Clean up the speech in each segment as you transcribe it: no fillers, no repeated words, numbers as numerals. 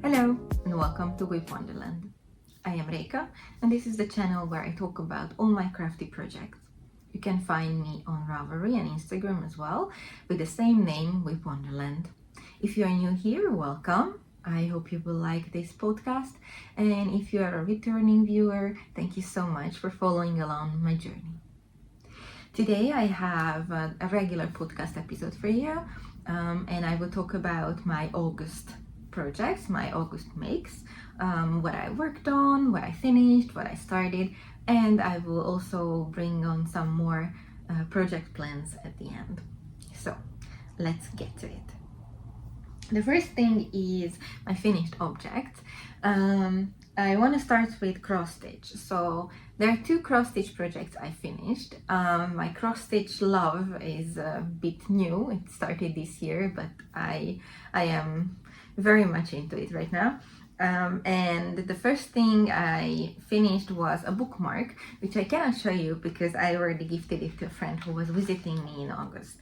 Hello and welcome to Whip Wonderland. I am Reika and this is the channel where I talk about all my crafty projects. You can find me on Ravelry and Instagram as well with the same name, Whip Wonderland. If you are new here, welcome. I hope you will like this podcast, and if you are a returning viewer, thank you so much for following along my journey. Today I have a regular podcast episode for you, and I will talk about my August projects, my August makes, what I worked on, what I finished, what I started, and I will also bring on some more project plans at the end. So let's get to it. The first thing is my finished object. I want to start with cross stitch. So there are two cross stitch projects I finished. My cross stitch love is a bit new. It started this year, but I am very much into it right now. And the first thing I finished was a bookmark, which I cannot show you because I already gifted it to a friend who was visiting me in August.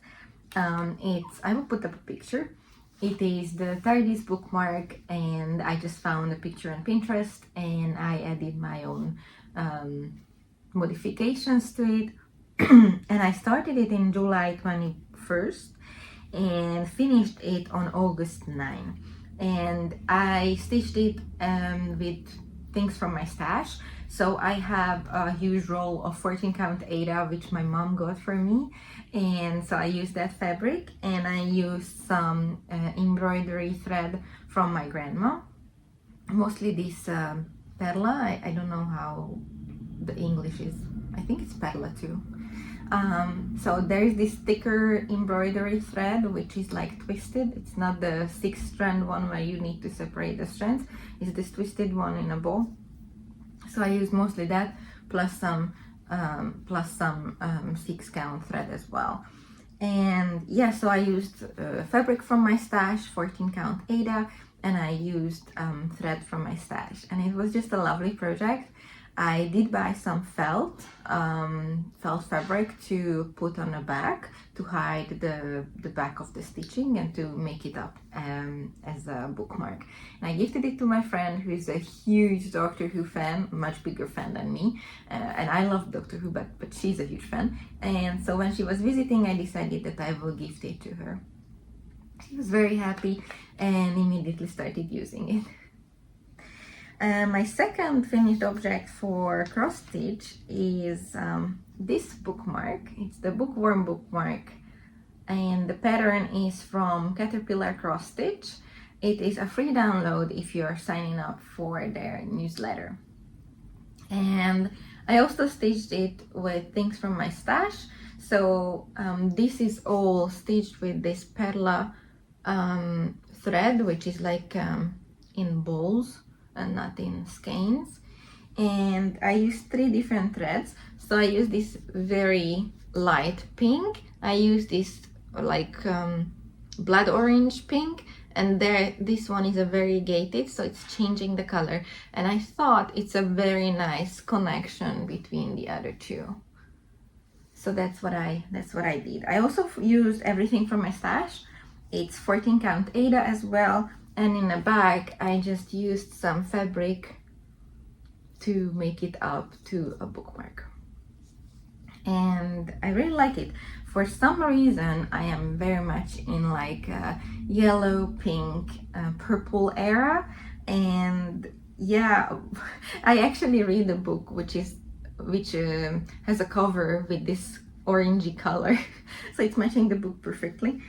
I will put up a picture. It is the 30s bookmark, and I just found a picture on Pinterest and I added my own modifications to it. And I started it in July 21st and finished it on August 9. And I stitched it with things from my stash. So I have a huge roll of 14 count Ada, which my mom got for me, and so I used that fabric, and I used some embroidery thread from my grandma, mostly this perla. I don't know how the English is. I think it's perla too. So there's this thicker embroidery thread which is like twisted. It's not the 6-strand one where you need to separate the strands. It's this twisted one in a bow. So I used mostly that plus some 6 count thread as well. And yeah, so I used fabric from my stash, 14 count Ada, and I used thread from my stash, and it was just a lovely project. I did buy some felt fabric to put on the back to hide the back of the stitching and to make it up as a bookmark. And I gifted it to my friend who is a huge Doctor Who fan, much bigger fan than me. And I love Doctor Who, but she's a huge fan. And so when she was visiting, I decided that I will gift it to her. She was very happy and immediately started using it. My second finished object for cross stitch is this bookmark. It's the Bookworm bookmark, and the pattern is from Caterpillar Cross Stitch. It is a free download if you are signing up for their newsletter. And I also stitched it with things from my stash. So this is all stitched with this perla thread, which is like in balls and not in skeins. And I used 3 different threads. So I used this very light pink, I used this like blood orange pink, and this one is a variegated, so it's changing the color, and I thought it's a very nice connection between the other two. So that's what I did. I also used everything from my stash. It's 14 count Ada as well. And in the back, I just used some fabric to make it up to a bookmark. And I really like it. For some reason, I am very much in like a yellow, pink, purple era. And yeah, I actually read a book which has a cover with this orangey color. So it's matching the book perfectly.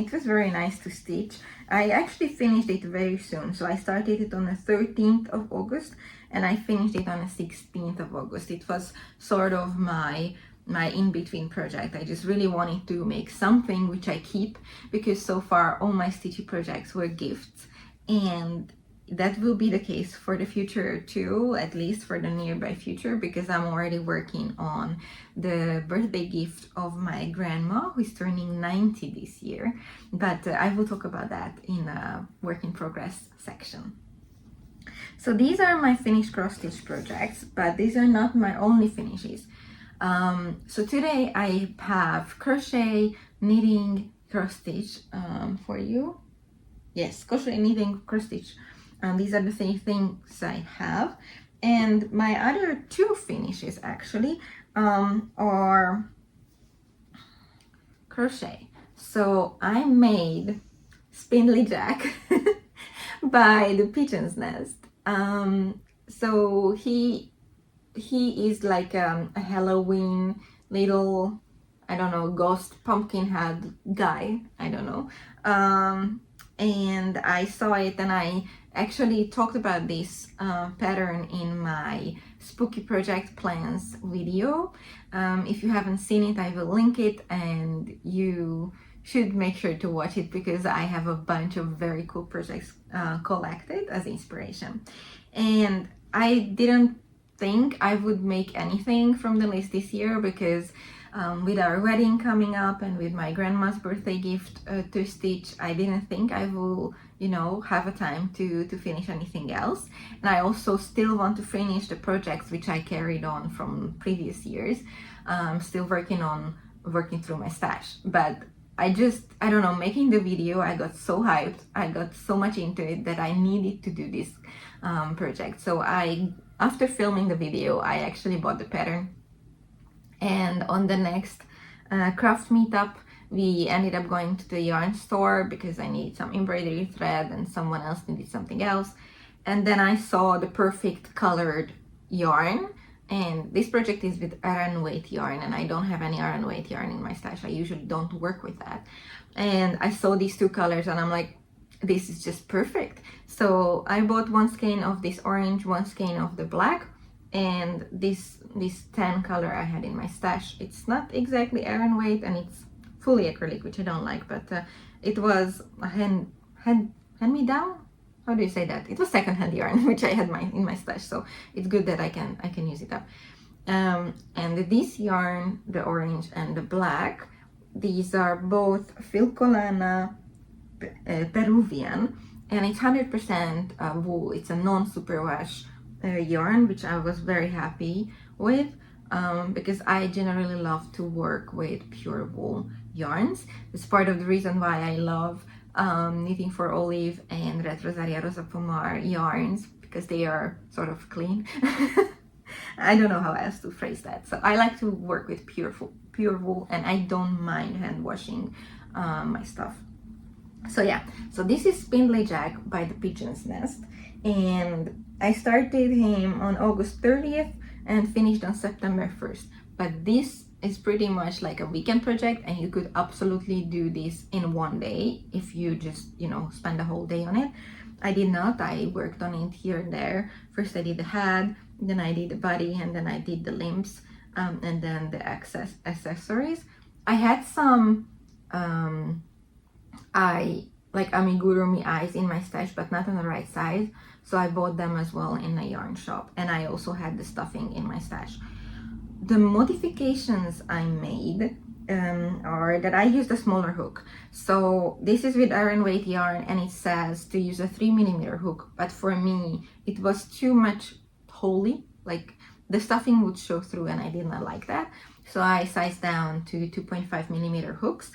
It was very nice to stitch. I actually finished it very soon. So I started it on the 13th of August and I finished it on the 16th of August. It was sort of my in-between project. I just really wanted to make something which I keep, because so far all my stitchy projects were gifts, and that will be the case for the future too, at least for the nearby future, because I'm already working on the birthday gift of my grandma, who is turning 90 this year. But I will talk about that in a work in progress section. So these are my finished cross stitch projects, but these are not my only finishes. So today I have crochet, knitting, cross stitch for you. yes, crochet, knitting, cross stitch. These are the three things I have. And my other two finishes actually are crochet. So I made Spindly Jack by the Pigeon's Nest. So he is like a Halloween little, I don't know, ghost pumpkin head guy. I don't know. And I saw it, and I actually talked about this pattern in my spooky project plans video. If you haven't seen it, I will link it, and you should make sure to watch it because I have a bunch of very cool projects collected as inspiration. And I didn't think I would make anything from the list this year because with our wedding coming up and with my grandma's birthday gift to stitch, I didn't think I will, you know, have a time to finish anything else. And I also still want to finish the projects which I carried on from previous years. Still working through my stash, but I don't know, making the video, I got so hyped, I got so much into it that I needed to do this project. So after filming the video, I actually bought the pattern. And on the next craft meetup, we ended up going to the yarn store because I needed some embroidery thread and someone else needed something else. And then I saw the perfect colored yarn. And this project is with Aran weight yarn, and I don't have any Aran weight yarn in my stash. I usually don't work with that. And I saw these two colors and I'm like, this is just perfect. So I bought one skein of this orange, one skein of the black, and this tan color I had in my stash. It's not exactly Aran weight and it's fully acrylic, which I don't like, but it was a hand me down. How do you say that? It was secondhand yarn, which I had in my stash, so it's good that I can use it up. And this yarn, the orange and the black, these are both Filcolana Peruvian, and it's 100% wool. It's a non-superwash yarn, which I was very happy with because I generally love to work with pure wool yarns. It's part of the reason why I love Knitting for Olive and Red Rosaria Rosa Pomar yarns, because they are sort of clean. I don't know how else to phrase that. So I like to work with pure wool, and I don't mind hand washing my stuff. So yeah, so this is Spindly Jack by the Pigeon's Nest, and I started him on August 30th and finished on September 1st. But this is pretty much like a weekend project, and you could absolutely do this in one day if you just, you know, spend a whole day on it. I did not. I worked on it here and there. First I did the head, then I did the body, and then I did the limbs, and then the accessories. I had some amigurumi eyes in my stash, but not on the right size, so I bought them as well in a yarn shop. And I also had the stuffing in my stash. The modifications I made are that I used a smaller hook. So this is with Aran weight yarn, and it says to use a 3mm hook, but for me it was too much holy, like the stuffing would show through, and I did not like that. So I sized down to 2.5mm hooks.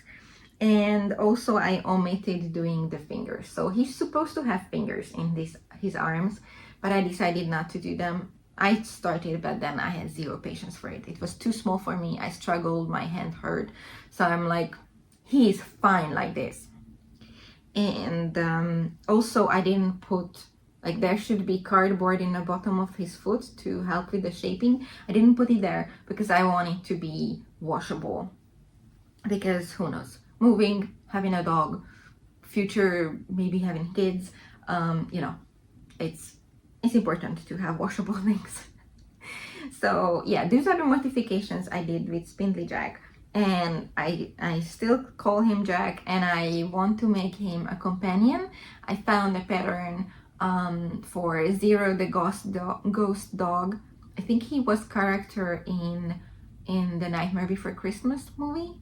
And also I omitted doing the fingers. So he's supposed to have fingers in his arms, but I decided not to do them. I started, but then I had zero patience for it. It was too small for me. I struggled, my hand hurt. So I'm like, he is fine like this. And also I didn't put, like, there should be cardboard in the bottom of his foot to help with the shaping. I didn't put it there because I want it to be washable. Because who knows? Moving, having a dog, future, maybe having kids, you know, it's important to have washable things. So yeah, these are the modifications I did with Spindly Jack, and I still call him Jack, and I want to make him a companion. I found a pattern for Zero the ghost dog. I think he was character in the Nightmare Before Christmas movie.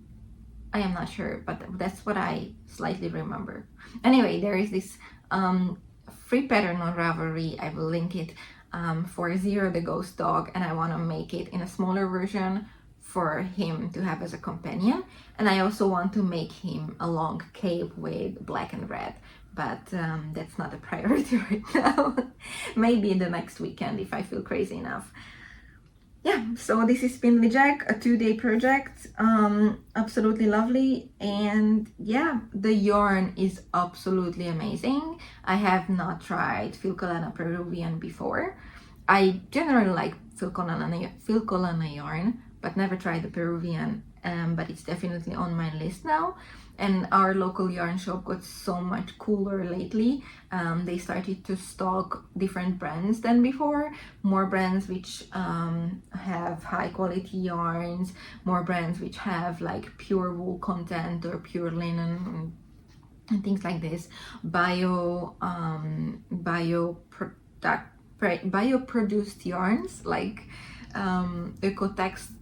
I am not sure, but that's what I slightly remember. Anyway, there is this free pattern on Ravelry. I will link it for Zero the ghost dog, and I want to make it in a smaller version for him to have as a companion. And I also want to make him a long cape with black and red, but that's not a priority right now. Maybe in the next weekend if I feel crazy enough. Yeah, so this is Spindly Jack, a 2-day project. Absolutely lovely. And yeah, the yarn is absolutely amazing. I have not tried Filcolana Peruvian before. I generally like Filcolana yarn, but never tried the Peruvian, but it's definitely on my list now. And our local yarn shop got so much cooler lately. They started to stock different brands than before, more brands which have high quality yarns, more brands which have like pure wool content or pure linen and things like this. Bio-produced yarns like Ecotex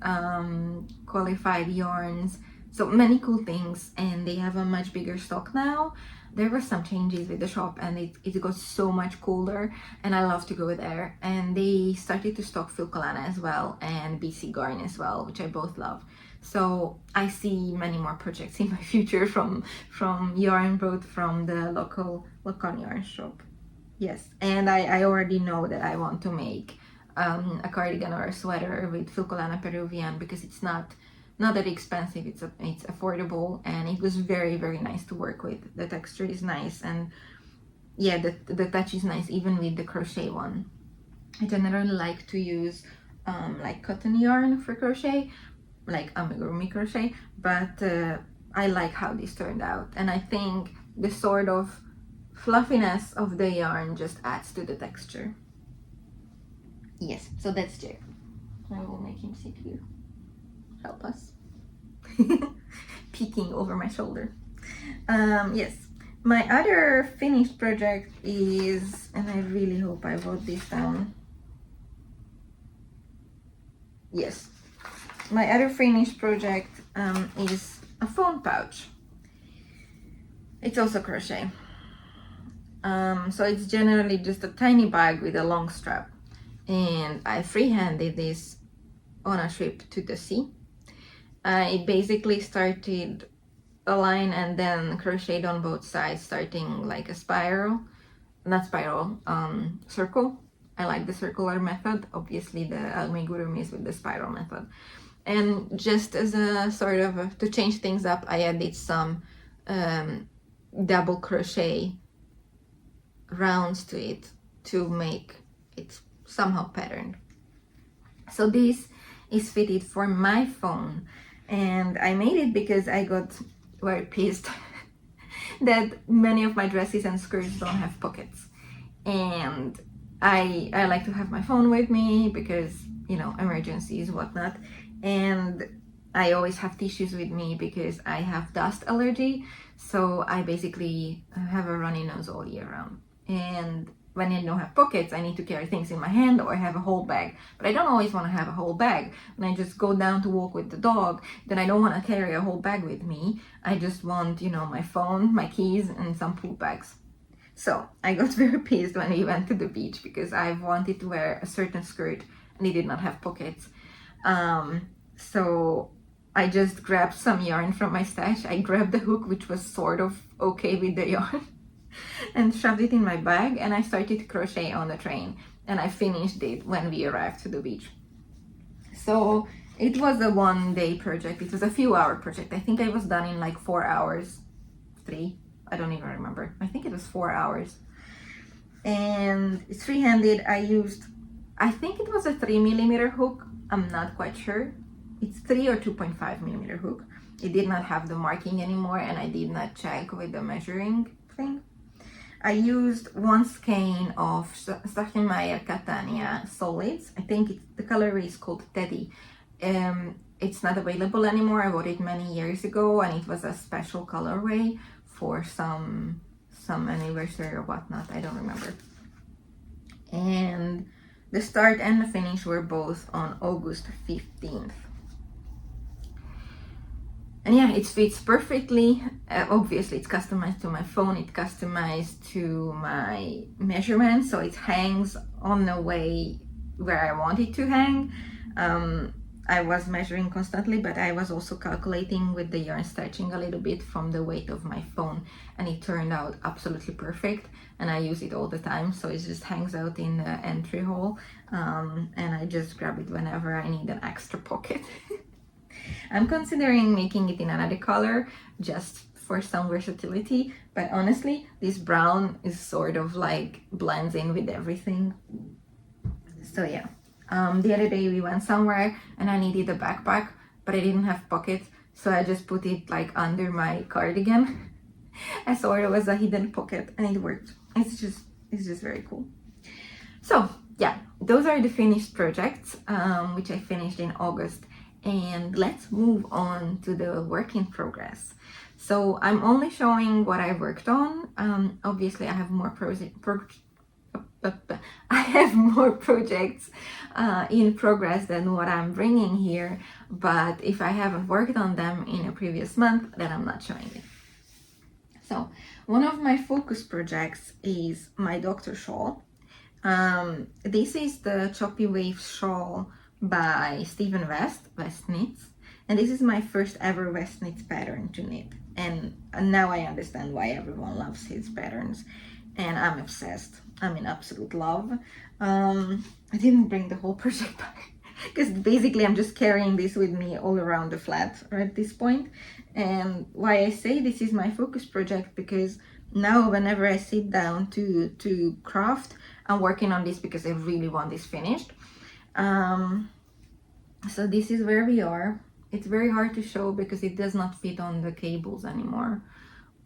qualified yarns. So many cool things, and they have a much bigger stock now. There were some changes with the shop and it got so much cooler, and I love to go there. And they started to stock Filcolana as well and BC Garn as well, which I both love. So I see many more projects in my future from yarn brought from the local yarn shop. Yes, and I already know that I want to make a cardigan or a sweater with Filcolana Peruvian because it's not that expensive, it's affordable, and it was very, very nice to work with. The texture is nice, and yeah, the touch is nice even with the crochet one. I generally like to use like cotton yarn for crochet, like amigurumi crochet, but I like how this turned out, and I think the sort of fluffiness of the yarn just adds to the texture. Yes, so that's Jack. I will make him sit here. Help us. Peeking over my shoulder. Yes, my other finished project is, and I really hope I wrote this down. Yes, my other finished project is a phone pouch. It's also crochet. So it's generally just a tiny bag with a long strap, and I freehanded this on a trip to the sea. It basically started a line and then crocheted on both sides, starting like a circle. I like the circular method. Obviously the amigurumi is with the spiral method. And just as a sort of to change things up, I added some double crochet rounds to it to make it somehow patterned. So this is fitted for my phone, and I made it because I got very pissed that many of my dresses and skirts don't have pockets, and I like to have my phone with me because, you know, emergencies, whatnot, and I always have tissues with me because I have dust allergy, so I basically have a runny nose all year round. And when I don't have pockets, I need to carry things in my hand or have a whole bag. But I don't always want to have a whole bag. When I just go down to walk with the dog, then I don't want to carry a whole bag with me. I just want, you know, my phone, my keys, and some pool bags. So I got very pissed when we went to the beach because I wanted to wear a certain skirt and it did not have pockets. So I just grabbed some yarn from my stash. I grabbed the hook, which was sort of okay with the yarn, and shoved it in my bag, and I started to crochet on the train, and I finished it when we arrived to the beach. So it was a 1-day project. It was a few hour project. I think I was done in like 4 hours, 3, I don't even remember. I think it was 4 hours. And it's free-handed. I think it was a 3mm hook. I'm not quite sure. It's 3 or 2.5mm hook. It did not have the marking anymore, and I did not check with the measuring thing. I used 1 skein of Stachelmeyer Catania solids. I think the color is called Teddy. It's not available anymore. I bought it many years ago, and it was a special colorway for some anniversary or whatnot. I don't remember. And the start and the finish were both on August 15th. And yeah, it fits perfectly. Obviously, it's customized to my phone. It's customized to my measurements, so it hangs on the way where I want it to hang. I was measuring constantly, but I was also calculating with the yarn stretching a little bit from the weight of my phone, and it turned out absolutely perfect, and I use it all the time, so it just hangs out in the entry hole, and I just grab it whenever I need an extra pocket. I'm considering making it in another color just for some versatility, but honestly this brown is sort of like blends in with everything. So yeah, the other day we went somewhere and I needed a backpack, but I didn't have pockets, so I just put it like under my cardigan. I saw it was a hidden pocket and it worked. It's just very cool. So yeah, those are the finished projects, which I finished in August. And let's move on to the work in progress. So I'm only showing what I worked on. Obviously I have more projects in progress than what I'm bringing here, but if I haven't worked on them in a previous month, then I'm not showing it. So one of my focus projects is my doctor shawl. This is the Choppy Waves shawl by Stephen West Knits, and this is my first ever West Knits pattern to knit, and now I understand why everyone loves his patterns, and I'm obsessed. I'm in absolute love. I didn't bring the whole project back because basically I'm just carrying this with me all around the flat at this point. And why I say this is my focus project, because now whenever I sit down to craft, I'm working on this because I really want this finished. So this is where we are. It's very hard to show because it does not fit on the cables anymore,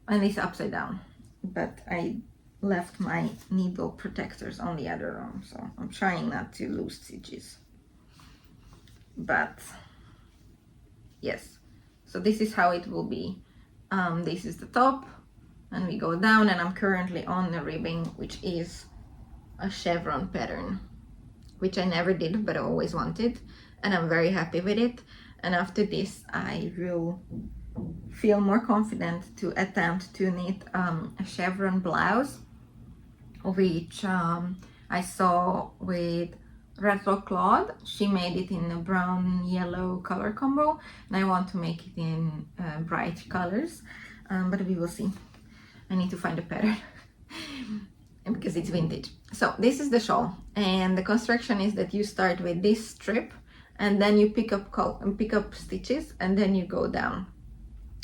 and it's upside down, but I left my needle protectors on the other arm, so I'm trying not to lose stitches. But yes, so this is how it will be. This is the top, and we go down, and I'm currently on the ribbing, which is a chevron pattern, which I never did but I always wanted, and I'm very happy with it. And after this I will feel more confident to attempt to knit a chevron blouse, which I saw with Retro Claude. She made it in a brown yellow color combo, and I want to make it in bright colors, but we will see. I need to find a pattern because it's vintage. So this is the shawl, and the construction is that you start with this strip, and then you pick up stitches, and then you go down,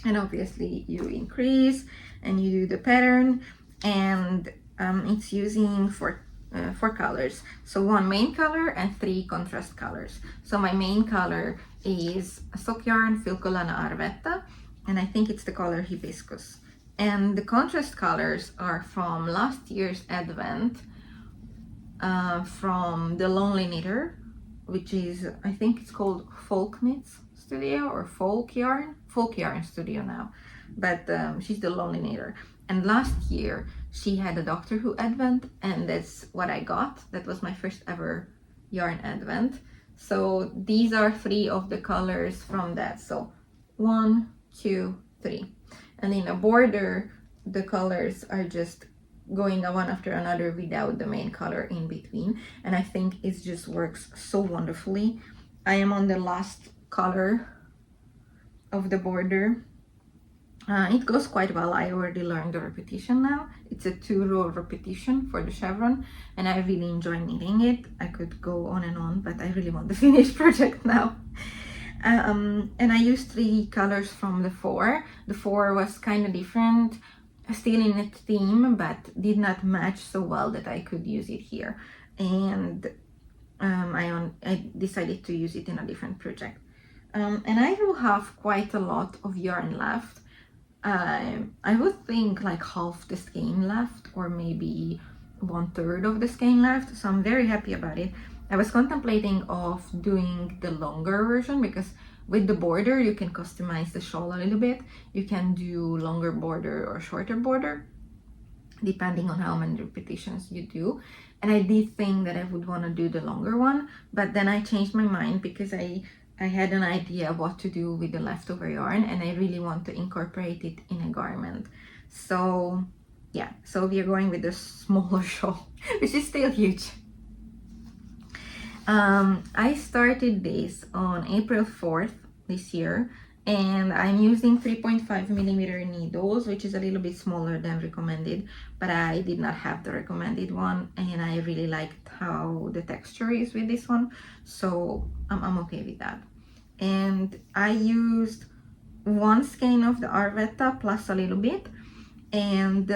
and obviously you increase and you do the pattern, and it's using four colors, so one main color and 3 contrast colors. So my main color is sock yarn Filcolana Arvetta, and I think it's the color Hibiscus. And the contrast colors are from last year's advent, from the Lonely Knitter, which is, I think it's called Folk Knits Studio or Folk Yarn Studio now, but she's the Lonely Knitter. And last year she had a Doctor Who advent, and that's what I got. That was my first ever yarn advent. So these are 3 of the colors from that. So 1, 2, 3. And in a border, the colors are just going one after another without the main color in between. And I think it just works so wonderfully. I am on the last color of the border. It goes quite well. I already learned the repetition now. It's a 2-row repetition for the chevron, and I really enjoy knitting it. I could go on and on, but I really want the finished project now. And I used 3 colors from the 4. The 4 was kind of different, still in a theme, but did not match so well that I could use it here. And I decided to use it in a different project. And I will have quite a lot of yarn left. I would think like half the skein left, or maybe 1/3 of the skein left, so I'm very happy about it. I was contemplating of doing the longer version, because with the border you can customize the shawl a little bit. You can do longer border or shorter border depending on how many repetitions you do, and I did think that I would want to do the longer one, but then I changed my mind because I had an idea of what to do with the leftover yarn, and I really want to incorporate it in a garment. So yeah, so we are going with the smaller shawl, which is still huge. I started this on April 4th this year, and I'm using 3.5 millimeter needles, which is a little bit smaller than recommended, but I did not have the recommended one, and I really liked how the texture is with this one, so I'm okay with that. And I used one skein of the Arvetta plus a little bit, and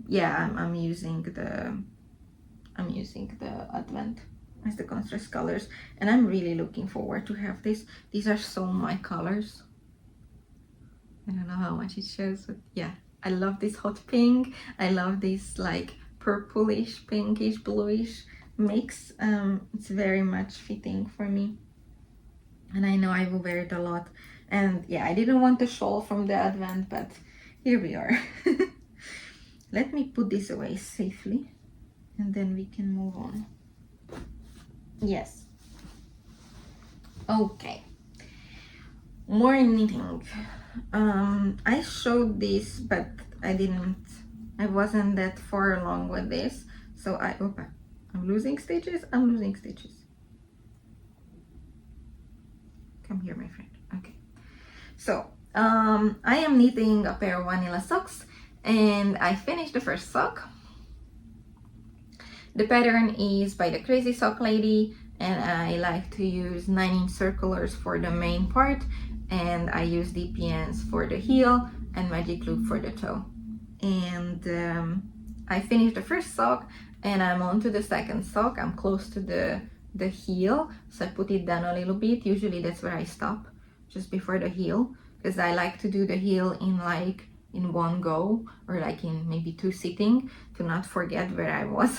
yeah, I'm using the Advent as the contrast colors, and I'm really looking forward to have this. These are so my colors. I don't know how much it shows, but yeah, I love this hot pink. I love this like purplish, pinkish, bluish mix. It's very much fitting for me, and I know I will wear it a lot. And yeah, I didn't want the shawl from the Advent, but here we are. Let me put this away safely, and then we can move on. Yes. Okay. More knitting. I showed this, but I wasn't that far along with this. So I'm losing stitches. I'm losing stitches. Come here, my friend. Okay. So, I am knitting a pair of vanilla socks, and I finished the first sock. The pattern is by the Crazy Sock Lady, and I like to use 9-inch circulars for the main part, and I use DPNs for the heel and magic loop for the toe. And I finished the first sock, and I'm on to the second sock. I'm close to the heel, so I put it down a little bit. Usually that's where I stop, just before the heel, because I like to do the heel in one go, or like in maybe 2 sitting, to not forget where I was.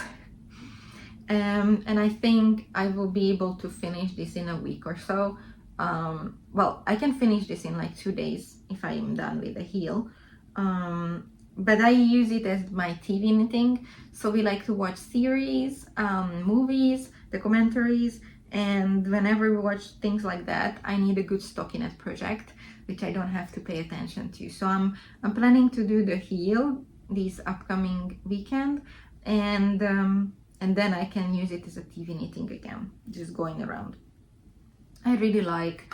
And I think I will be able to finish this in a week or so. Well, I can finish this in like 2 days if I am done with the heel. But I use it as my TV knitting. So we like to watch series, movies, documentaries, and whenever we watch things like that, I need a good stockinette project, which I don't have to pay attention to. So I'm planning to do the heel this upcoming weekend, and then I can use it as a TV knitting again, just going around. I really like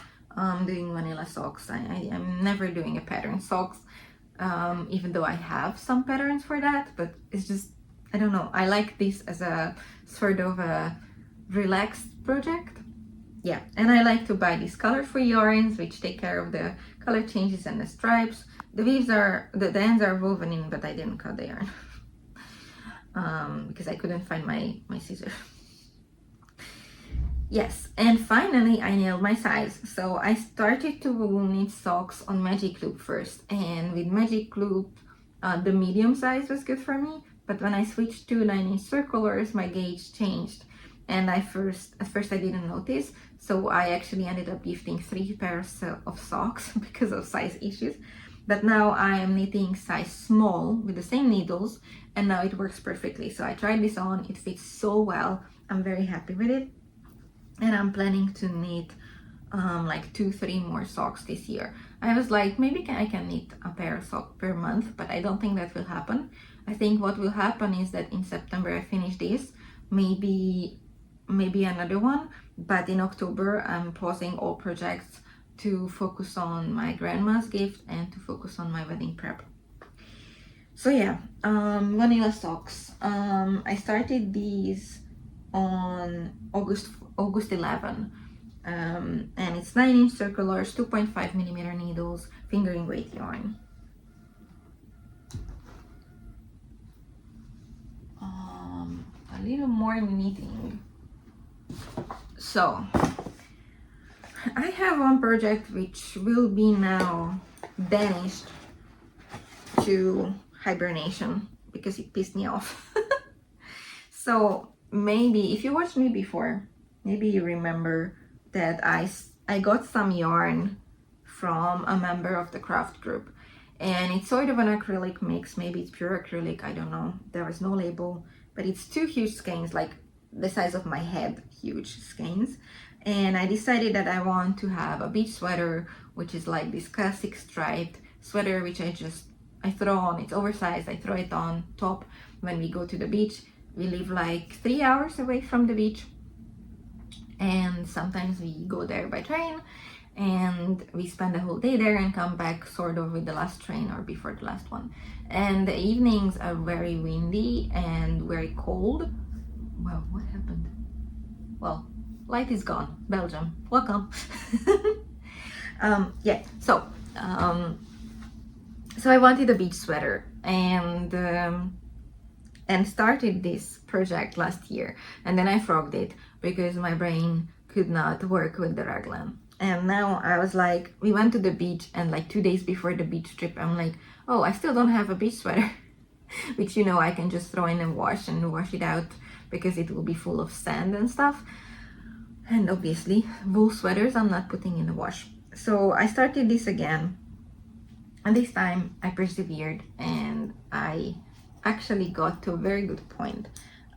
doing vanilla socks. I'm never doing a pattern socks, even though I have some patterns for that, but it's just, I don't know, I like this as a sort of a relaxed project. Yeah, and I like to buy these colorful yarns which take care of the color changes and the stripes. The ends are woven in, but I didn't cut the yarn. Because I couldn't find my scissors. Yes, and finally I nailed my size. So I started to knit socks on magic loop first, and with magic loop the medium size was good for me, but when I switched to 9-inch circulars, my gauge changed, and at first I didn't notice, so I actually ended up gifting 3 pairs of socks because of size issues. But now I am knitting size small with the same needles, and now it works perfectly. So I tried this on, it fits so well. I'm very happy with it. And I'm planning to knit like 2-3 more socks this year. I was like, maybe I can knit a pair of socks per month, but I don't think that will happen. I think what will happen is that in September I finish this, maybe another one, but in October I'm pausing all projects to focus on my grandma's gift and to focus on my wedding prep. So yeah, vanilla socks. I started these on August 11, and it's 9-inch circulars, 2.5 millimeter needles, fingering weight yarn. A little more knitting. So I have one project which will be now banished to hibernation because it pissed me off. So maybe if you watched me before, maybe you remember that I got some yarn from a member of the craft group, and it's sort of an acrylic mix. Maybe it's pure acrylic, I don't know, there was no label, but it's 2 huge skeins, like the size of my head, huge skeins. And I decided that I want to have a beach sweater, which is like this classic striped sweater, which I throw on. It's oversized, I throw it on top when we go to the beach. We live like 3 hours away from the beach, and sometimes we go there by train, and we spend the whole day there and come back sort of with the last train or before the last one. And the evenings are very windy and very cold. Wow, what happened? Well, light is gone. Belgium, welcome. Yeah, so I wanted a beach sweater, and started this project last year, and then I frogged it because my brain could not work with the raglan. And now I was like, we went to the beach, and like 2 days before the beach trip, I'm like, oh, I still don't have a beach sweater, which, you know, I can just throw in a wash and wash it out because it will be full of sand and stuff. And obviously, wool sweaters I'm not putting in the wash. So I started this again, and this time I persevered, and I actually got to a very good point.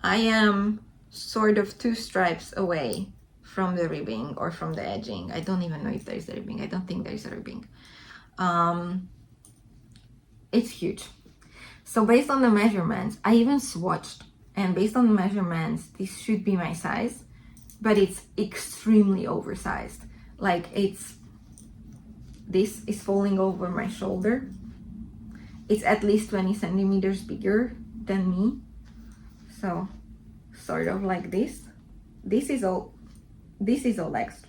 I am sort of 2 stripes away from the ribbing or from the edging. I don't even know if there's a ribbing. I don't think there's a ribbing. It's huge. So based on the measurements, I even swatched, and based on the measurements, this should be my size, but it's extremely oversized. Like, this is falling over my shoulder. It's at least 20 centimeters bigger than me. So sort of like this. This is all extra.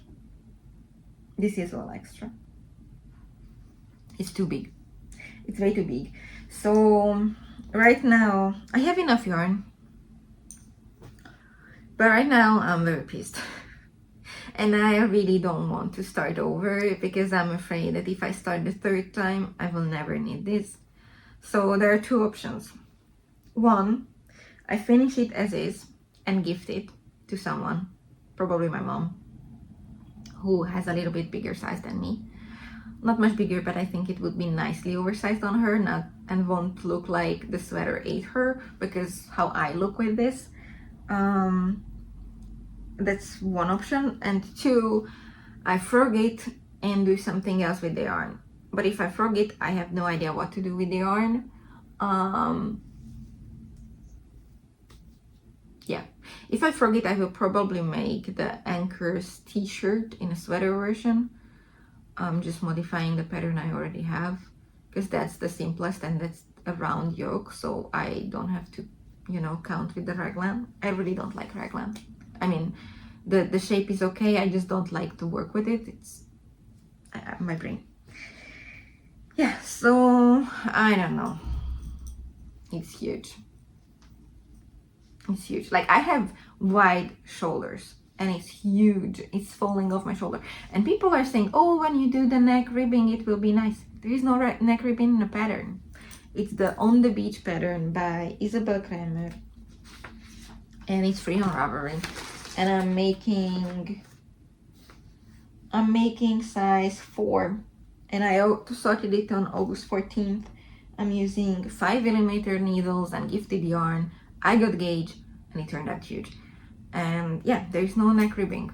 This is all extra. It's too big. It's way too big. So right now I have enough yarn, but right now I'm very pissed. And I really don't want to start over because I'm afraid that if I start the 3rd time, I will never need this. So there are 2 options. One, I finish it as is and gift it to someone, probably my mom, who has a little bit bigger size than me. Not much bigger, but I think it would be nicely oversized on her, and won't look like the sweater ate her, because how I look with this. That's one option. And 2, I frog it and do something else with the yarn. But if I frog it, I have no idea what to do with the yarn. Yeah, if I frog it, I will probably make the anchors t-shirt in a sweater version. I'm just modifying the pattern I already have, because that's the simplest, and that's a round yoke, so I don't have to, you know, count with the raglan. I really don't like raglan. I mean, the shape is okay, I just don't like to work with it. It's my brain. Yeah, so I don't know. It's huge. It's huge. Like, I have wide shoulders, and it's huge. It's falling off my shoulder. And people are saying, oh, when you do the neck ribbing, it will be nice. There is no neck ribbing in the pattern. It's the On the Beach pattern by Isabel Kramer, and it's free on Ravelry. And I'm making size 4, and I started it on August 14th. I'm using 5mm needles and gifted yarn. I got gauge, and it turned out huge. And yeah, there's no neck ribbing.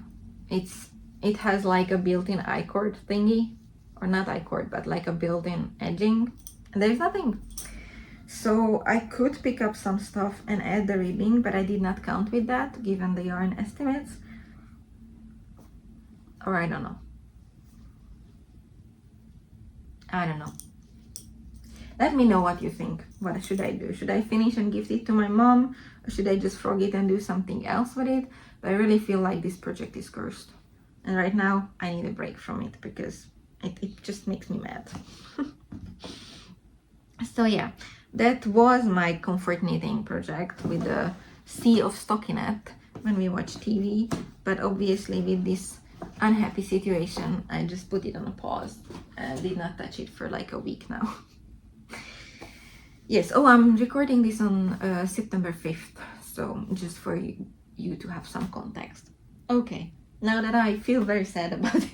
It has like a built-in I-cord thingy, or not I-cord, but like a built-in edging, and there's nothing. So I could pick up some stuff and add the ribbing, but I did not count with that given the yarn estimates. Or I don't know. I don't know. Let me know what you think. What should I do? Should I finish and gift it to my mom? Or should I just frog it and do something else with it? But I really feel like this project is cursed. And right now I need a break from it because it just makes me mad. So yeah, that was my comfort knitting project with the sea of stockinette when we watch TV. But obviously with this unhappy situation, I just put it on a pause and did not touch it for like a week now. Yes, oh, I'm recording this on September 5th, so just for you to have some context. Okay, now that I feel very sad about it,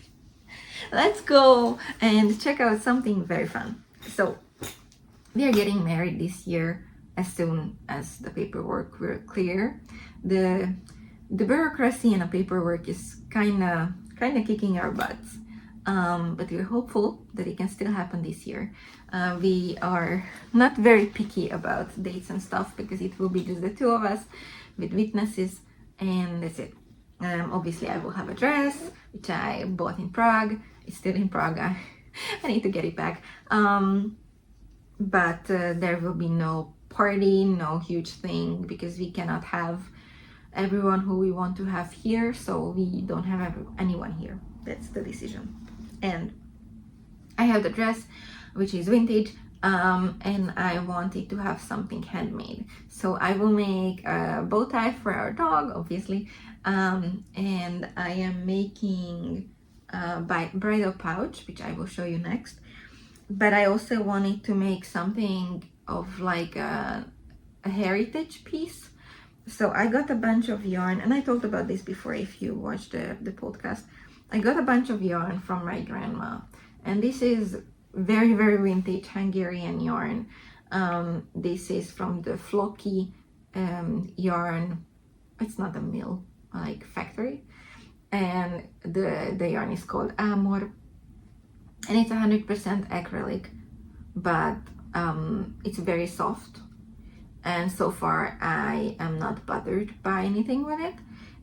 let's go and check out something very fun. So, we are getting married this year as soon as the paperwork will clear. The bureaucracy and the paperwork is kind of kicking our butts. but we're hopeful that it can still happen this year. We are not very picky about dates and stuff because it will be just the two of us with witnesses, and that's it. Obviously I will have a dress which I bought in Prague. It's still in Prague. I need to get it back. But there will be no party, no huge thing, because we cannot have everyone who we want to have here, so we don't have anyone here. That's the decision. And I have the dress, which is vintage, and I wanted to have something handmade. So I will make a bow tie for our dog, obviously, and I am making a bridal pouch, which I will show you next. But I also wanted to make something of like a heritage piece. So I got a bunch of yarn, and I talked about this before if you watched the podcast. I got a bunch of yarn from my grandma, and this is very, very vintage Hungarian yarn. This is from the Floki yarn. It's not a mill, like factory, and the yarn is called Amor, and it's 100% acrylic, but it's very soft, and so far I am not bothered by anything with it.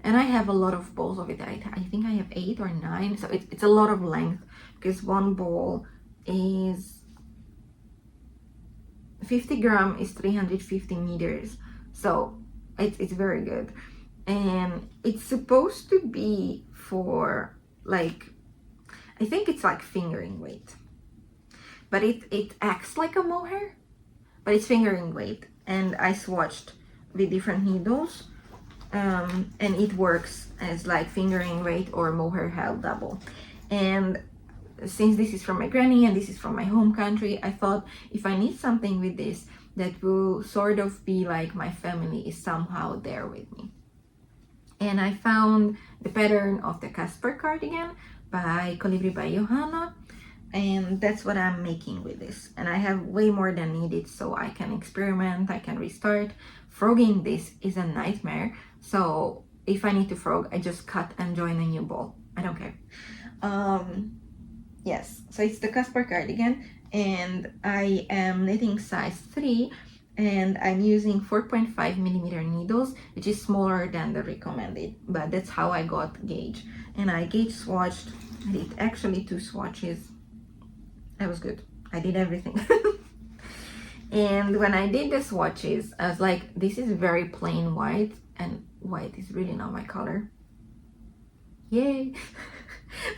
And I have a lot of balls of it. I think I have 8 or 9, so it's a lot of length, because one ball is 50 gram is 350 meters, so it's very good. And it's supposed to be for like, I think it's like fingering weight, but it acts like a mohair, but it's fingering weight. And I swatched with different needles, and it works as like fingering weight or mohair held double. And since this is from my granny and this is from my home country, I thought if I need something with this that will sort of be like my family is somehow there with me. And I found the pattern of the Casper cardigan by Colibri by Johanna, and that's what I'm making with this. And I have way more than needed, so I can experiment, I can restart. Frogging this is a nightmare, so if I need to frog, I just cut and join a new ball. I don't care. Yes, so it's the Casper cardigan, and I am knitting size 3, and I'm using 4.5 millimeter needles, which is smaller than the recommended, but that's how I got gauge. And I gauge swatched. I did actually 2 swatches. That was good. I did everything. And when I did the swatches, I was like, this is very plain white, and white is really not my color. Yay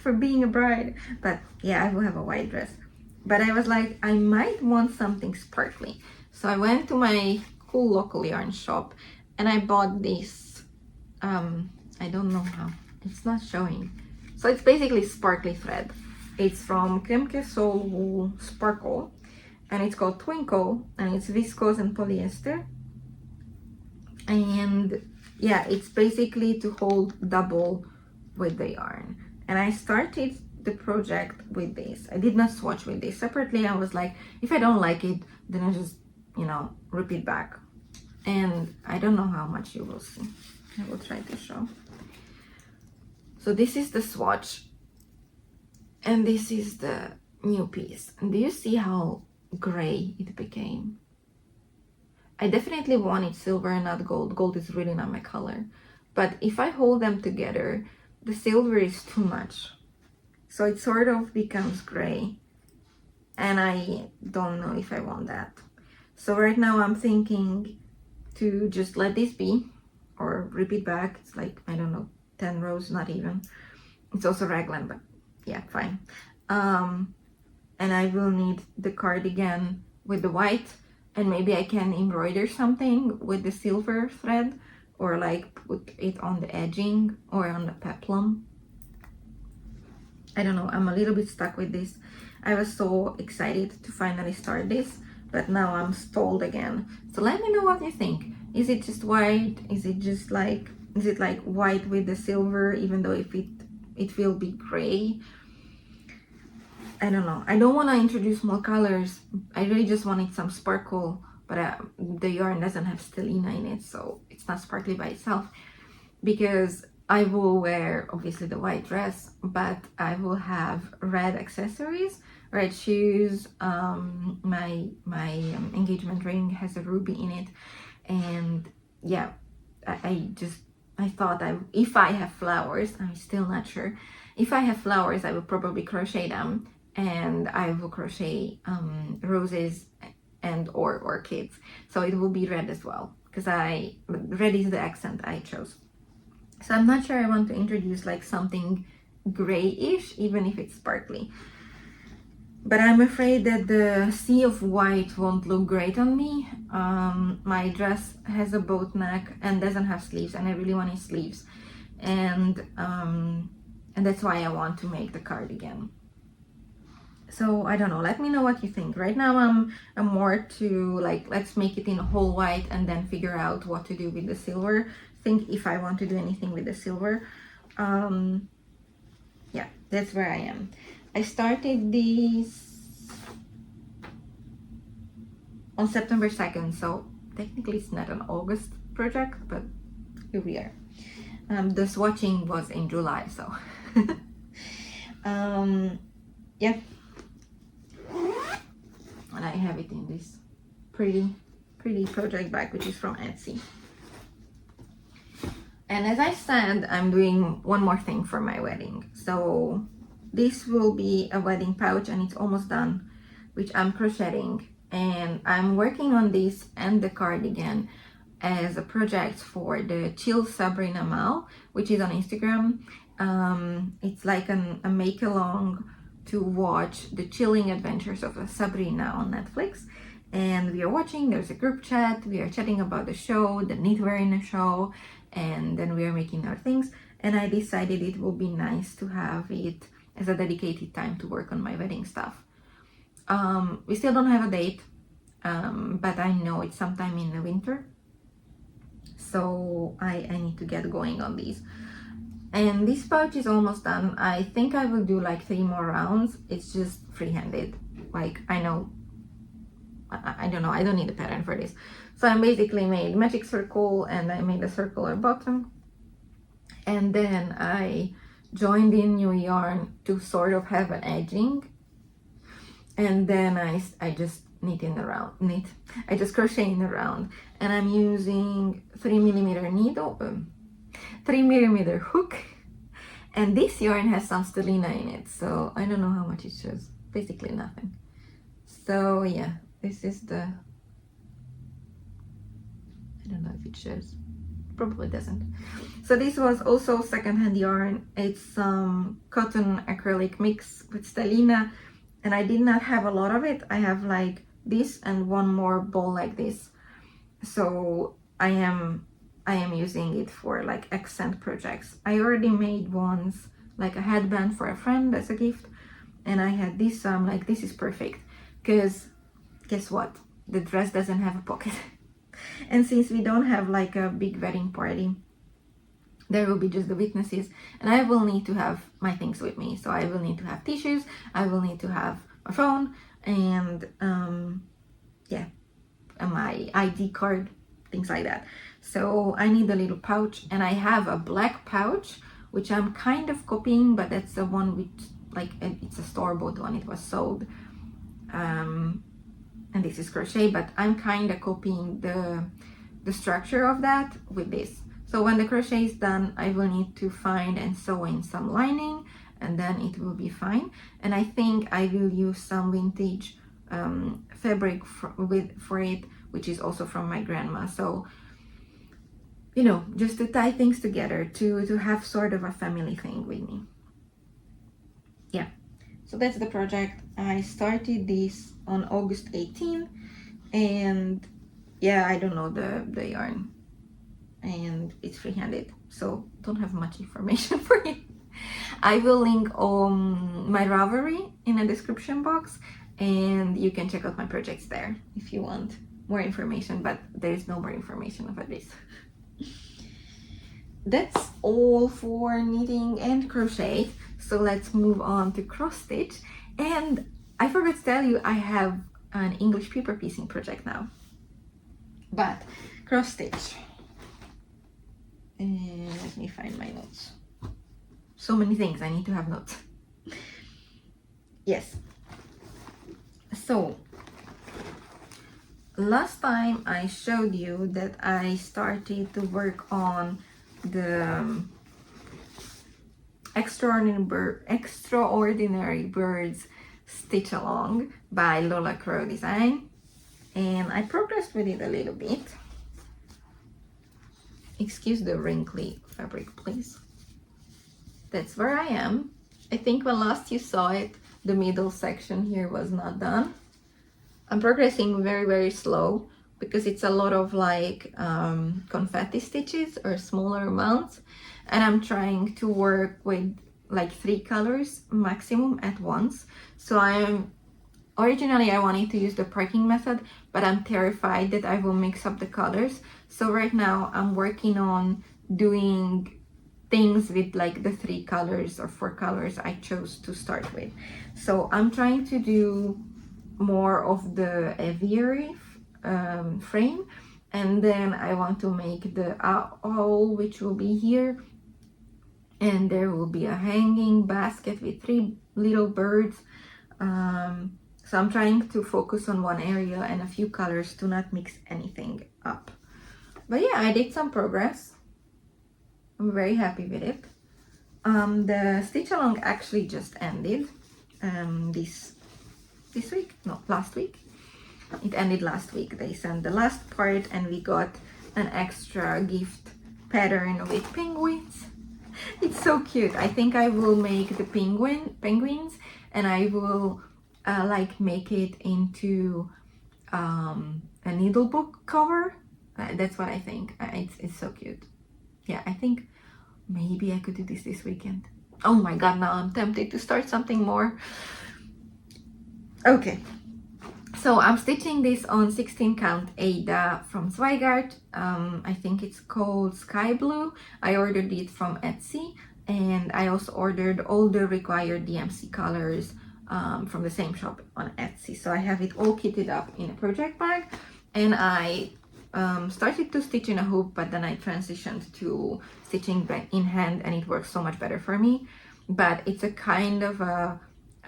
for being a bride. But yeah, I will have a white dress. But I was like, I might want something sparkly. So I went to my cool local yarn shop and I bought this, I don't know how, it's not showing. So it's basically sparkly thread. It's from Kremke Soul Wool Sparkle, and it's called Twinkle, and it's viscose and polyester. And yeah, it's basically to hold double with the yarn. And I started the project with this. I did not swatch with this separately. I was like, if I don't like it, then I just, rip it back. And I don't know how much you will see. I will try to show. So this is the swatch, and this is the new piece. And do you see how gray it became? I definitely wanted silver and not gold. Gold is really not my color. But if I hold them together, the silver is too much. So it sort of becomes gray. And I don't know if I want that. So right now I'm thinking to just let this be, or rip it back. It's like, I don't know, 10 rows, not even. It's also raglan, but yeah, fine. And I will need the cardigan with the white, and maybe I can embroider something with the silver thread, or like put it on the edging or on the peplum. I don't know, I'm a little bit stuck with this. I was so excited to finally start this, but now I'm stalled again. So let me know what you think. Is it just white? Is it like white with the silver, even though if it will be gray? I don't know. I don't want to introduce more colors. I really just wanted some sparkle, but the yarn doesn't have stellina in it, so it's not sparkly by itself. Because I will wear obviously the white dress, but I will have red accessories, red shoes. My engagement ring has a ruby in it, and yeah, I thought if I have flowers, I'm still not sure. If I have flowers, I will probably crochet them, and I will crochet roses and or orchids. So it will be red as well, because red is the accent I chose. So I'm not sure I want to introduce like something grayish, even if it's sparkly. But I'm afraid that the sea of white won't look great on me. My dress has a boat neck and doesn't have sleeves, and I really wanted sleeves. And that's why I want to make the cardigan. So I don't know, let me know what you think. Right now I'm more to like, let's make it in whole white and then figure out what to do with the silver. Think if I want to do anything with the silver. Yeah, that's where I am. I started these on September 2nd, so technically it's not an August project, but here we are. The swatching was in July, so yeah. And I have it in this pretty project bag, which is from Etsy. And as I said, I'm doing one more thing for my wedding. So this will be a wedding pouch, and it's almost done, which I'm crocheting. And I'm working on this and the cardigan as a project for the Chill Sabrina Mal, which is on Instagram. It's like a make-along to watch the chilling adventures of Sabrina on Netflix. And we are watching, there's a group chat, we are chatting about the show, the knitwear in the show, and then we are making our things. And I decided it would be nice to have it as a dedicated time to work on my wedding stuff. We still don't have a date, but I know it's sometime in the winter. So I need to get going on these. And this pouch is almost done. I think I will do like 3 more rounds. It's just free-handed. Like, I know, I don't know, I don't need a pattern for this. So I basically made magic circle, and I made a circular bottom. And then I joined in new yarn to sort of have an edging. And then I just I just crochet in around. And I'm using 3mm needle, 3mm hook, and this yarn has some stellina in it, so I don't know how much it shows, basically nothing. So yeah, this is the, I don't know if it shows, probably doesn't. So this was also secondhand yarn. It's some cotton acrylic mix with stellina, and I did not have a lot of it. I have like this and one more ball like this, so I am using it for like accent projects. I already made ones, like a headband for a friend as a gift, and I had this, so I'm like, this is perfect, because guess what? The dress doesn't have a pocket. And since we don't have like a big wedding party, there will be just the witnesses, and I will need to have my things with me. So I will need to have tissues, I will need to have my phone, and yeah, and my ID card, things like that. So I need a little pouch, and I have a black pouch which I'm kind of copying, but that's the one with like, it's a store-bought one, it was sold, and this is crochet, but I'm kind of copying the structure of that with this. So when the crochet is done, I will need to find and sew in some lining, and then it will be fine. And I think I will use some vintage fabric for it, which is also from my grandma. So, you know, just to tie things together, to have sort of a family thing with me. Yeah, so that's the project. I started this on August 18, and yeah, I don't know the yarn, and it's free-handed, so don't have much information for you. I will link my Ravelry in a description box, and you can check out my projects there if you want more information, but there is no more information about this. That's all for knitting and crochet, so let's move on to cross stitch. And I forgot to tell you, I have an English paper piecing project now. But cross stitch, And let me find my notes. So many things, I need to have notes. Yes. So last time I showed you that I started to work on the Extraordinary Birds Stitch Along by Lola Crow Design, and I progressed with it a little bit. Excuse the wrinkly fabric, please. That's where I am. I think when last you saw it, the middle section here was not done. I'm progressing very, very slow because it's a lot of like confetti stitches or smaller amounts, and I'm trying to work with like 3 colors maximum at once. So originally I wanted to use the parking method, but I'm terrified that I will mix up the colors. So right now I'm working on doing things with like the 3 colors or 4 colors I chose to start with. So I'm trying to do more of the aviary frame, and then I want to make the owl, which will be here, and there will be a hanging basket with 3 little birds. So I'm trying to focus on one area and a few colors to not mix anything up. But yeah, I did some progress. I'm very happy with it. The stitch along actually just ended this week, no, last week. It ended last week. They sent the last part and we got an extra gift pattern with penguins. It's so cute. I think I will make the penguins and I will like make it into a needle book cover. That's what I think. It's so cute. Yeah, I think maybe I could do this weekend. Oh my god, now I'm tempted to start something more. Okay, so I'm stitching this on 16 count Ada from Zweigart. I think it's called Sky Blue. I ordered it from Etsy, and I also ordered all the required DMC colors from the same shop on Etsy. So I have it all kitted up in a project bag, and I started to stitch in a hoop, but then I transitioned to stitching in hand, and it works so much better for me. But it's a kind of a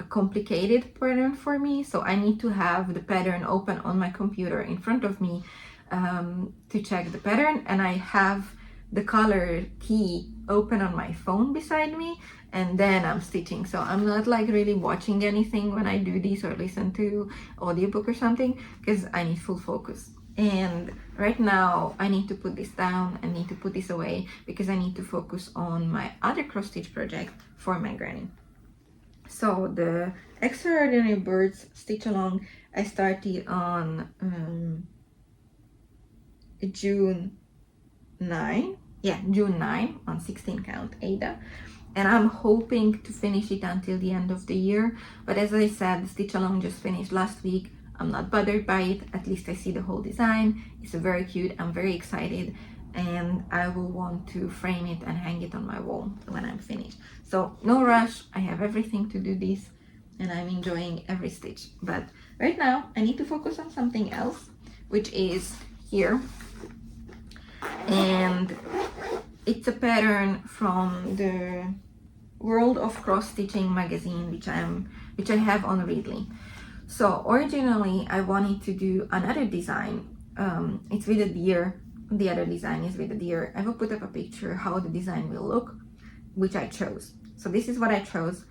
complicated pattern for me, so I need to have the pattern open on my computer in front of me to check the pattern, and I have the color key open on my phone beside me, and then I'm stitching. So I'm not like really watching anything when I do this or listen to audiobook or something, because I need full focus. And right now I need to put this down, I need to put this away because I need to focus on my other cross stitch project for my granny. So the Extraordinary Birds Stitch Along, I started on June 9. Yeah, June 9 on 16 count Ada. And I'm hoping to finish it until the end of the year. But as I said, the Stitch Along just finished last week. I'm not bothered by it. At least I see the whole design. It's very cute. I'm very excited. And I will want to frame it and hang it on my wall when I'm finished. So no rush, I have everything to do this and I'm enjoying every stitch. But right now I need to focus on something else, which is here. And it's a pattern from the World of Cross Stitching magazine, which I have on Readly. So originally I wanted to do another design. It's with a deer. The other design is with a deer. I will put up a picture how the design will look, which I chose. So this is what I chose.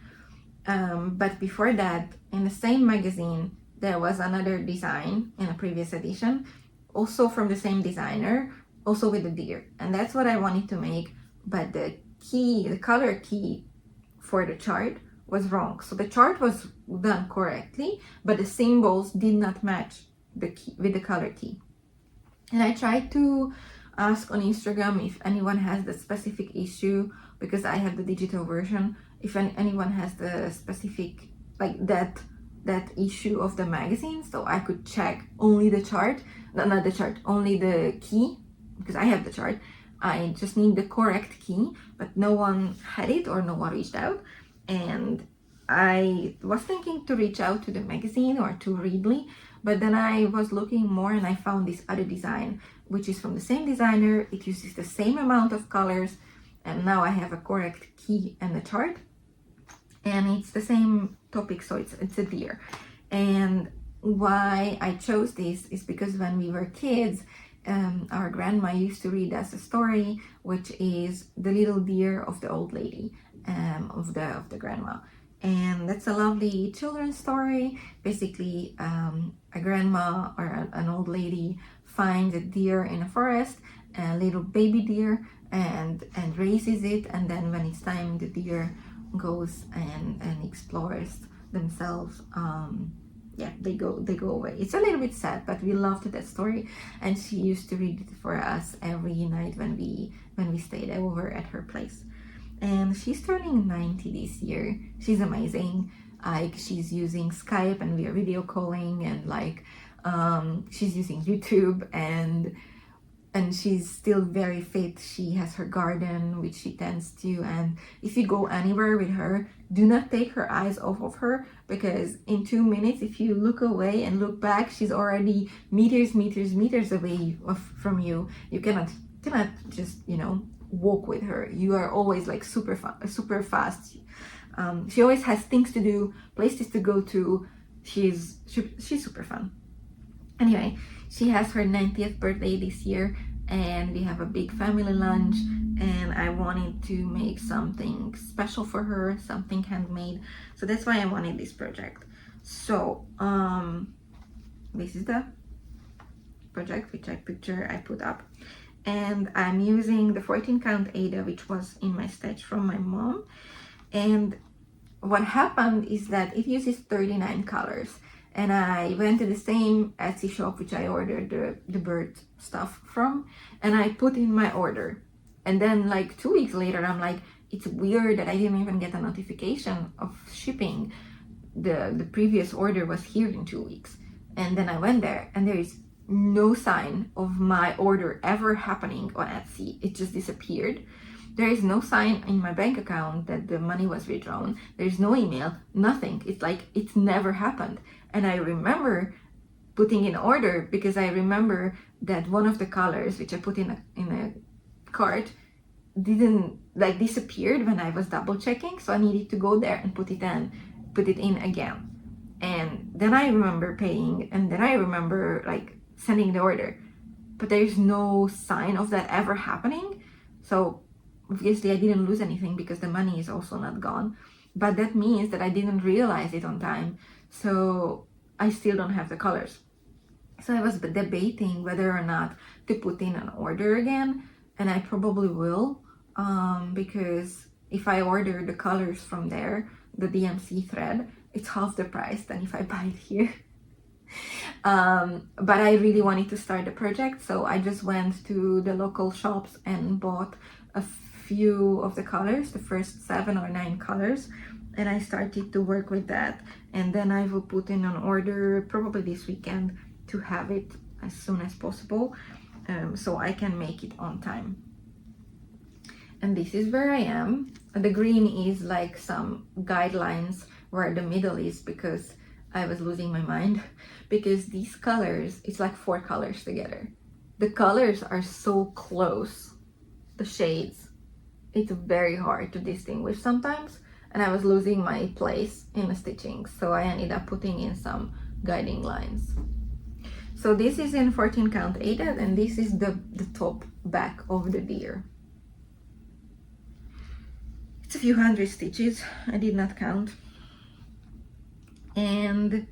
But before that, in the same magazine, there was another design in a previous edition, also from the same designer, also with a deer. And that's what I wanted to make, but the color key for the chart was wrong. So the chart was done correctly, but the symbols did not match the key with the color key. And I tried to ask on Instagram if anyone has the specific issue, because I have the digital version, if anyone has the specific, like that issue of the magazine, so I could check only the chart, not the chart, only the key, because I have the chart. I just need the correct key, but no one had it or no one reached out. And I was thinking to reach out to the magazine or to Readly, but then I was looking more and I found this other design, which is from the same designer. It uses the same amount of colors, and now I have a correct key and a chart, and it's the same topic, so it's a deer. And why I chose this is because when we were kids, our grandma used to read us a story, which is The Little Deer of the Old Lady, of the grandma. And that's a lovely children's story. Basically, a grandma or an old lady finds a deer in a forest, a little baby deer, and raises it. And then when it's time, the deer goes and explores themselves. Yeah, they go away. It's a little bit sad, but we loved that story, and she used to read it for us every night when we stayed over at her place. And she's turning 90 this year. She's amazing. Like, she's using Skype and we are video calling, and like she's using YouTube, and she's still very fit. She has her garden, which she tends to, and if you go anywhere with her, do not take her eyes off of her, because in 2 minutes, if you look away and look back, she's already meters away from you. You cannot just, walk with her. You are always like super fast. She always has things to do, places to go to. She's super fun. Anyway, she has her 90th birthday this year, and we have a big family lunch, and I wanted to make something special for her, something handmade. So that's why I wanted this project. So this is the project, which I put up. And I'm using the 14 count Ada, which was in my stash from my mom. And what happened is that it uses 39 colors. And I went to the same Etsy shop which I ordered the bird stuff from, and I put in my order. And then like 2 weeks later, I'm like, it's weird that I didn't even get a notification of shipping. The previous order was here in 2 weeks. And then I went there, and there is no sign of my order ever happening on Etsy. It just disappeared. There is no sign in my bank account that the money was withdrawn. There's no email, nothing. It's like it's never happened. And I remember putting in order because I remember that one of the colors which I put in a cart didn't disappeared when I was double checking. So I needed to go there and put it in again. And then I remember paying, and then I remember sending the order, but there's no sign of that ever happening. So obviously I didn't lose anything because the money is also not gone, but that means that I didn't realize it on time. So I still don't have the colors. So I was debating whether or not to put in an order again, and I probably will, because if I order the colors from there, the DMC thread, it's half the price than if I buy it here. But I really wanted to start the project, so I just went to the local shops and bought a few of the colors, the first 7 or 9 colors, and I started to work with that. And then I will put in an order probably this weekend to have it as soon as possible, so I can make it on time. And this is where I am. The green is like some guidelines where the middle is, because I was losing my mind, because these colors, it's like 4 colors together. The colors are so close, the shades, it's very hard to distinguish sometimes, and I was losing my place in the stitching, so I ended up putting in some guiding lines. So this is in 14 count Ada, and this is the top back of the deer. It's a few hundred stitches, I did not count. And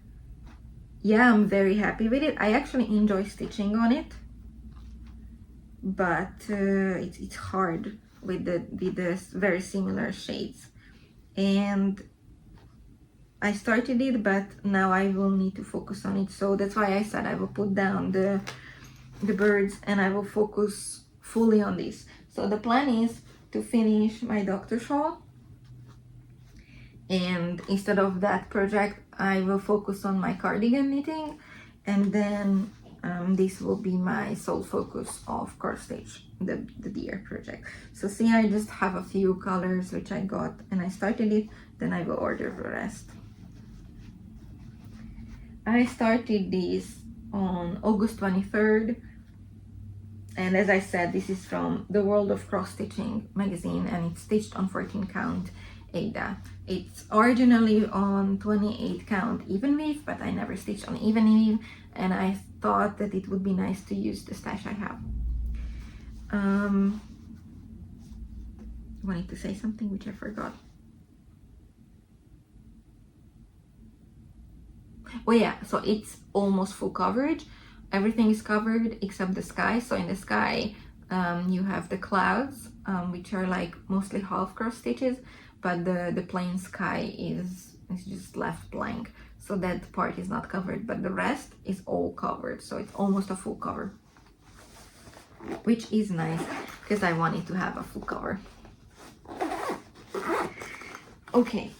yeah, I'm very happy with it. I actually enjoy stitching on it, but it's hard with the very similar shades. And I started it, but now I will need to focus on it. So that's why I said I will put down the birds and I will focus fully on this. So the plan is to finish my doctor shawl, and instead of that project I will focus on my cardigan knitting, and then this will be my sole focus of cross stitch, the deer project. So see, I just have a few colors which I got and I started it, then I will order the rest. I started this on August 23rd, and as I said, this is from the World of Cross Stitching magazine, and it's stitched on 14 count Aida. It's originally on 28 count even weave, but I never stitched on even weave, and I thought that it would be nice to use the stash I have. I wanted to say something which I forgot. Oh yeah, so it's almost full coverage. Everything is covered except the sky. So in the sky, you have the clouds, which are like mostly half cross stitches, but the plain sky is just left blank. So that part is not covered, but the rest is all covered. So it's almost a full cover, which is nice because I wanted to have a full cover. Okay,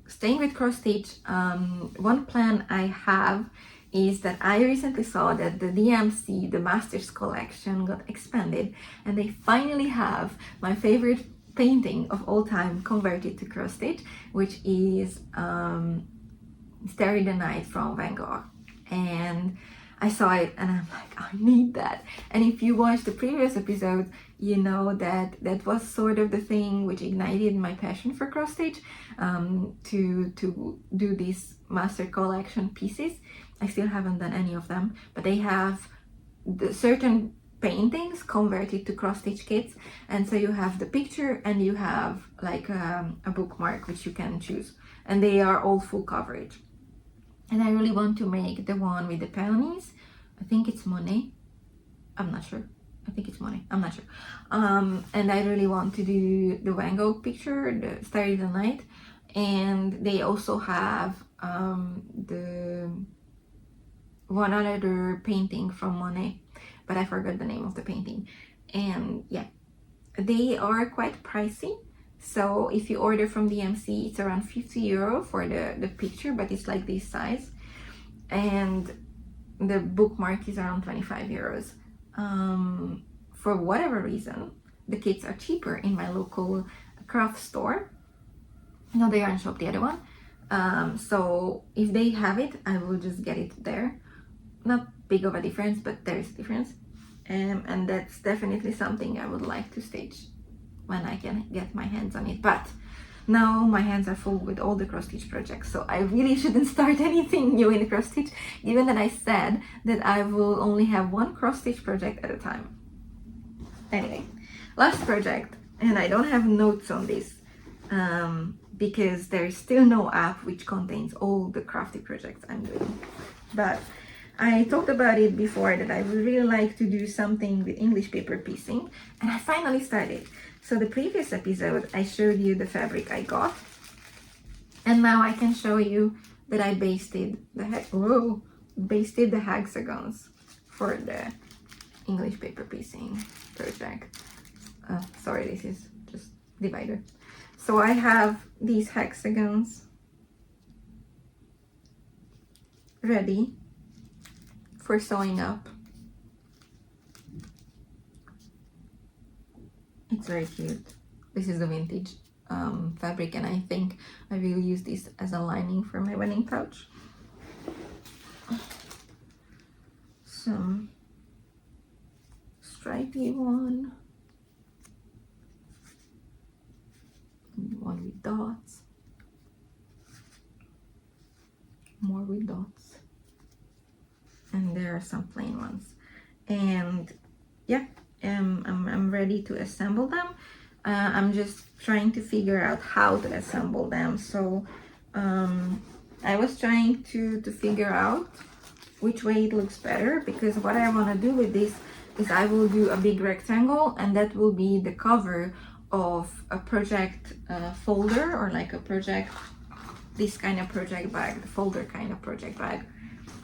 staying with cross stitch, one plan I have is that I recently saw that the DMC, the Masters collection, got expanded, and they finally have my favorite painting of all time converted to cross stitch, which is Starry the Night from Van Gogh. And I saw it and I'm like, I need that. And if you watched the previous episode, you know that that was sort of the thing which ignited my passion for cross stitch, to do these master collection pieces. I still haven't done any of them, but they have the certain paintings converted to cross stitch kits, and so you have the picture and you have like a bookmark which you can choose, and they are all full coverage. And I really want to make the one with the peonies. I think it's Monet. I'm not sure. I think it's Monet. I'm not sure. And I really want to do the Van Gogh picture, the Starry the Night. And they also have the one other painting from Monet, but I forgot the name of the painting. And yeah, they are quite pricey. So if you order from DMC, it's around 50 euro for the picture, but it's like this size. And the bookmark is around 25 euros. For whatever reason, the kits are cheaper in my local craft store. No, they aren't shop, the other one. So if they have it, I will just get it there. Not big of a difference, but there is difference. And that's definitely something I would like to stitch when I can get my hands on it. But now my hands are full with all the cross stitch projects, so I really shouldn't start anything new in the cross stitch, given that I said that I will only have one cross stitch project at a time. Anyway, last project, and I don't have notes on this because there is still no app which contains all the crafty projects I'm doing. But I talked about it before that I would really like to do something with English paper piecing, and I finally started. So the previous episode I showed you the fabric I got, and now I can show you that I basted the hexagons for the English paper piecing project. Sorry, this is just divider. So I have these hexagons ready for sewing up. It's very cute. This is the vintage fabric, and I think I will use this as a lining for my wedding pouch. Some stripy one with dots, more with dots, and there are some plain ones. And yeah, I'm ready to assemble them. I'm just trying to figure out how to assemble them. So I was trying to figure out which way it looks better, because what I want to do with this is I will do a big rectangle, and that will be the cover of a project folder, or like a project, this kind of project bag, the folder kind of project bag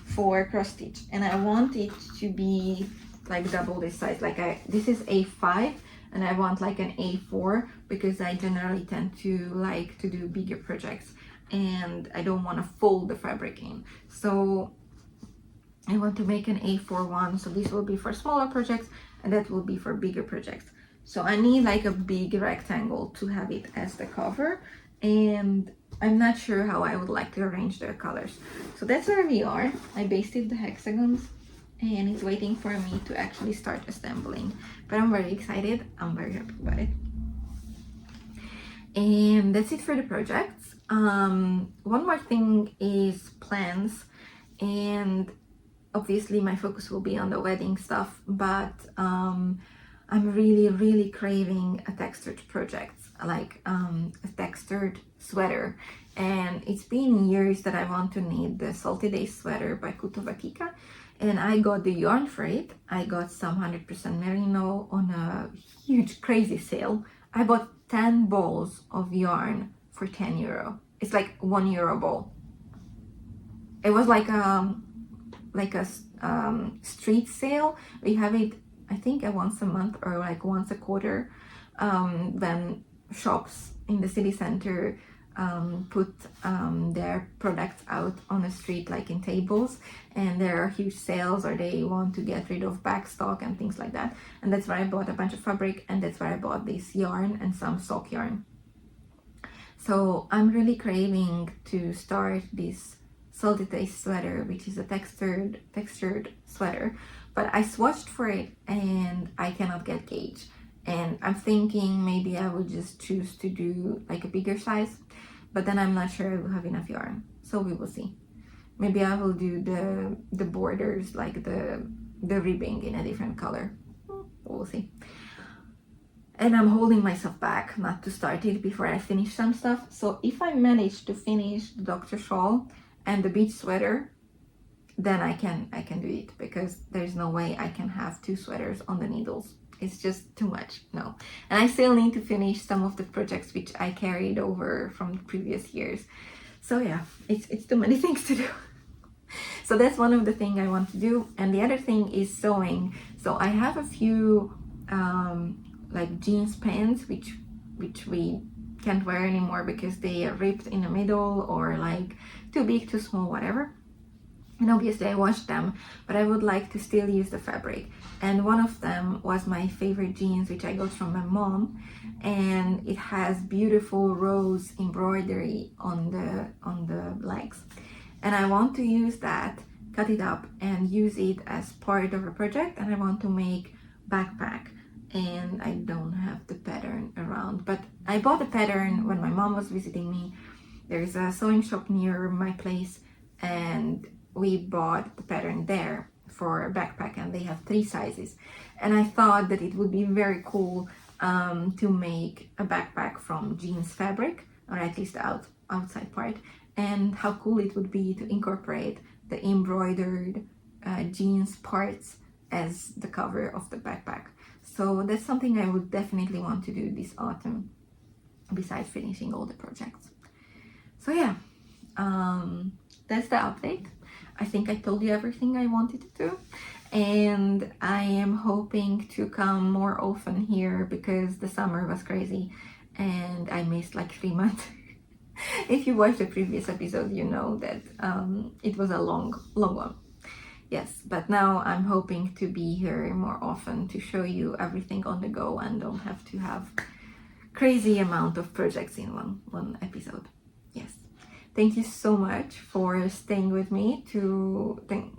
for cross stitch. And I want it to be like double this size. Like this is A5 and I want like an A4, because I generally tend to like to do bigger projects and I don't want to fold the fabric in. So I want to make an A4 one, so this will be for smaller projects and that will be for bigger projects. So I need like a big rectangle to have it as the cover, and I'm not sure how I would like to arrange the colors. So that's where we are. I basted the hexagons and it's waiting for me to actually start assembling. But I'm very excited. I'm very happy about it. And that's it for the projects. One more thing is plans, and obviously my focus will be on the wedding stuff, but I'm really craving a textured project, like a textured sweater. And it's been years that I want to knit the Salty Days sweater by Kutovatika, and I got the yarn for it. I got some 100% merino on a huge crazy sale. I bought 10 balls of yarn for 10 euro. It's like €1 ball. It was like a street sale. We have it, I think, once a month or like once a quarter, when shops in the city center put their products out on the street, like in tables, and there are huge sales, or they want to get rid of back stock and things like that. And that's where I bought a bunch of fabric, and that's where I bought this yarn and some sock yarn. So I'm really craving to start this Salty Days sweater, which is a textured sweater, but I swatched for it and I cannot get gauge. And I'm thinking maybe I would just choose to do like a bigger size, but then I'm not sure I will have enough yarn. So we will see. Maybe I will do the borders, like the ribbing, in a different color. We'll see. And I'm holding myself back not to start it before I finish some stuff. So if I manage to finish the Dr. Shawl and the beach sweater, then I can do it, because there's no way I can have 2 sweaters on the needles. It's just too much. No. And I still need to finish some of the projects which I carried over from previous years. So yeah, it's too many things to do. So that's one of the things I want to do. And the other thing is sewing. So I have a few like jeans pants which we can't wear anymore because they are ripped in the middle, or like too big, too small, whatever. And obviously I washed them, but I would like to still use the fabric. And one of them was my favorite jeans, which I got from my mom, and it has beautiful rose embroidery on the legs. And I want to use that, cut it up and use it as part of a project. And I want to make backpack, and I don't have the pattern around, but I bought the pattern when my mom was visiting me. There's a sewing shop near my place, and we bought the pattern there for a backpack, and they have 3 sizes. And I thought that it would be very cool to make a backpack from jeans fabric, or at least the outside part, and how cool it would be to incorporate the embroidered jeans parts as the cover of the backpack. So that's something I would definitely want to do this autumn, besides finishing all the projects. So yeah, that's the update. I think I told you everything I wanted to do, and I am hoping to come more often here because the summer was crazy and I missed like 3 months. If you watched the previous episode, you know that it was a long one. Yes, but now I'm hoping to be here more often to show you everything on the go and don't have to have crazy amount of projects in one episode. Yes. Thank you so much for staying with me,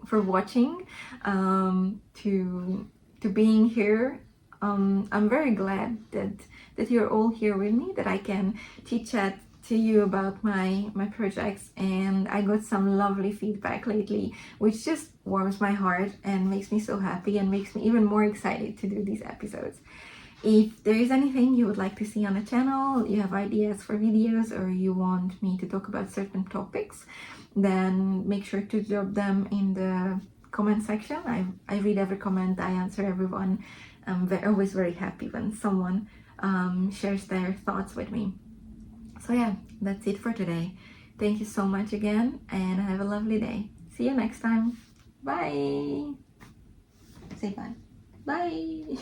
for watching, to being here. I'm very glad that you're all here with me, that I can chit-chat to you about my projects, and I got some lovely feedback lately, which just warms my heart and makes me so happy and makes me even more excited to do these episodes. If there is anything you would like to see on the channel, you have ideas for videos, or you want me to talk about certain topics, then make sure to drop them in the comment section. I read every comment, I answer everyone. I'm always very happy when someone shares their thoughts with me. So yeah, that's it for today. Thank you so much again, and have a lovely day. See you next time. Bye. Say bye. Bye.